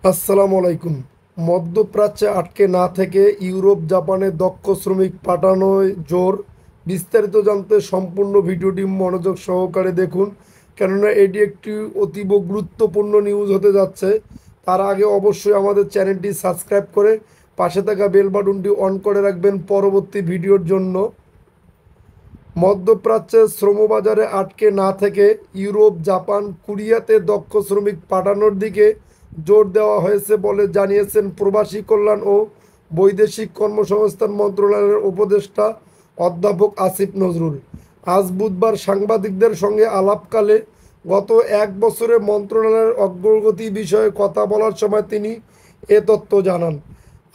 আসসালামু আলাইকুম। মধ্যপ্রাচ্যে আটকে না থেকে ইউরোপ জাপানে দক্ষ শ্রমিক পাঠানোয় জোর। বিস্তারিত জানতে সম্পূর্ণ ভিডিওটি মনোযোগ সহকারে দেখুন, কেননা এটি একটি অতীব গুরুত্বপূর্ণ নিউজ হতে যাচ্ছে। তার আগে অবশ্যই আমাদের চ্যানেলটি সাবস্ক্রাইব করে পাশে থাকা বেল বাটনটি অন করে রাখবেন পরবর্তী ভিডিওর জন্য। মধ্যপ্রাচ্যের শ্রমবাজারে আটকে না থেকে ইউরোপ, জাপান, কোরিয়াতে দক্ষ শ্রমিক পাঠানোর দিকে জোর দেওয়া হয়েছে বলে জানিয়েছেন প্রবাসী কল্যাণ ও বৈদেশিক কর্মসংস্থান মন্ত্রণালয়ের উপদেষ্টা অধ্যাপক আসিফ নজরুল। আজ বুধবার সাংবাদিকদের সঙ্গে আলাপকালে গত এক বছরে মন্ত্রণালয়ের অগ্রগতি বিষয়ে কথা বলার সময় তিনি এ তথ্য জানান।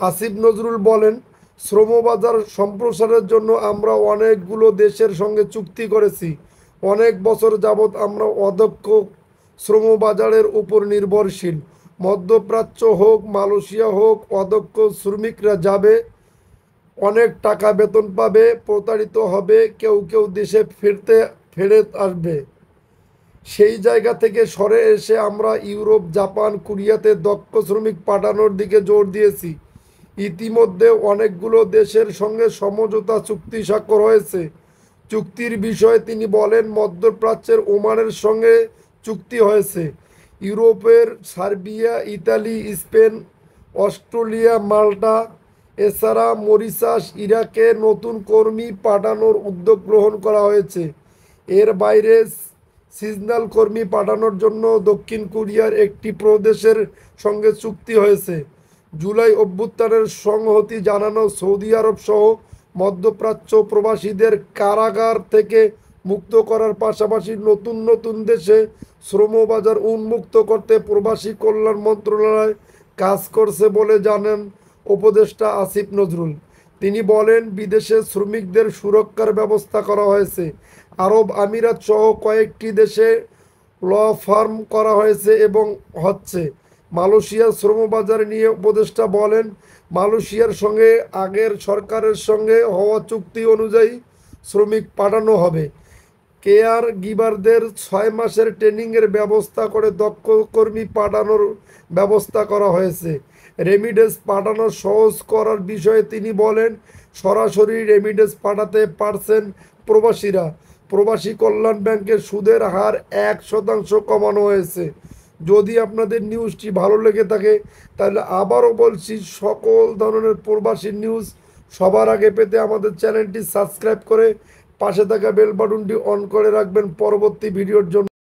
আসিফ নজরুল বলেন, শ্রমবাজার সম্প্রসারের জন্য আমরা অনেকগুলো দেশের সঙ্গে চুক্তি করেছি। অনেক বছর যাবৎ আমরা অদক্ষ শ্রমবাজারের উপর নির্ভরশীল। মধ্যপ্রাচ্য হোক, মালয়েশিয়া হোক, অদক্ষ শ্রমিকরা যাবে, অনেক টাকা বেতন পাবে, প্রতারিত হবে, কেউ কেউ দেশে ফেরত আসবে। সেই জায়গা থেকে সরে এসে আমরা ইউরোপ, জাপান, কোরিয়াতে দক্ষ শ্রমিক পাঠানোর দিকে জোর দিয়েছি। ইতিমধ্যে অনেকগুলো দেশের সঙ্গে সমঝোতা চুক্তি স্বাক্ষর হয়েছে। চুক্তির বিষয়ে তিনি বলেন, মধ্যপ্রাচ্যের ওমানের সঙ্গে চুক্তি হয়েছে। ইউরোপের সার্বিয়া, ইতালি, স্পেন, অস্ট্রেলিয়া, মাল্টা, এছাড়া মরিশাস, ইরাকে নতুন কর্মী পাঠানোর উদ্যোগ গ্রহণ করা হয়েছে। এর বাইরে সিজনাল কর্মী পাঠানোর জন্য দক্ষিণ কোরিয়ার একটি প্রদেশের সঙ্গে চুক্তি হয়েছে। জুলাই অভ্যুত্থানের সংহতি জানানো সৌদি আরব সহ মধ্যপ্রাচ্য প্রবাসীদের কারাগার থেকে মুক্ত করার পাশাপাশি নতুন নতুন দেশে শ্রমবাজার উন্মুক্ত করতে প্রবাসী কল্যাণ মন্ত্রণালয় কাজ করছে বলে জানান উপদেষ্টা আসিফ নজরুল। তিনি বলেন, বিদেশে শ্রমিকদের সুরক্ষার ব্যবস্থা করা হয়েছে। আরব আমিরাত সহ কয়েকটি দেশে ল ফার্ম করা হয়েছে এবং হচ্ছে। মালয়েশিয়ার শ্রমবাজার নিয়ে উপদেষ্টা বলেন, মালয়েশিয়ার সঙ্গে আগের সরকারের সঙ্গে হওয়া চুক্তি অনুযায়ী শ্রমিক পাঠানো হবে। কেয়ার গিভারদের 6 মাসের ট্রেনিংয়ের ব্যবস্থা করে দক্ষ কর্মী পাঠানোর ব্যবস্থা করা হয়েছে। রেমিডেন্স পাঠানো সহজ করার বিষয়ে তিনি বলেন, সরাসরি রেমিডেন্স পাঠাতে পারছেন প্রবাসীরা। প্রবাসী কল্যাণ ব্যাংকের সুদের হার 1% কমানো হয়েছে। যদি আপনাদের নিউজটি ভালো লেগে থাকে তাহলে আবারও বলছি, সকল ধরনের প্রবাসী নিউজ সবার আগে পেতে আমাদের চ্যানেলটি সাবস্ক্রাইব করে পাশে থাকা বেল বাটনটি অন করে রাখবেন পরবর্তী ভিডিওর জন্য।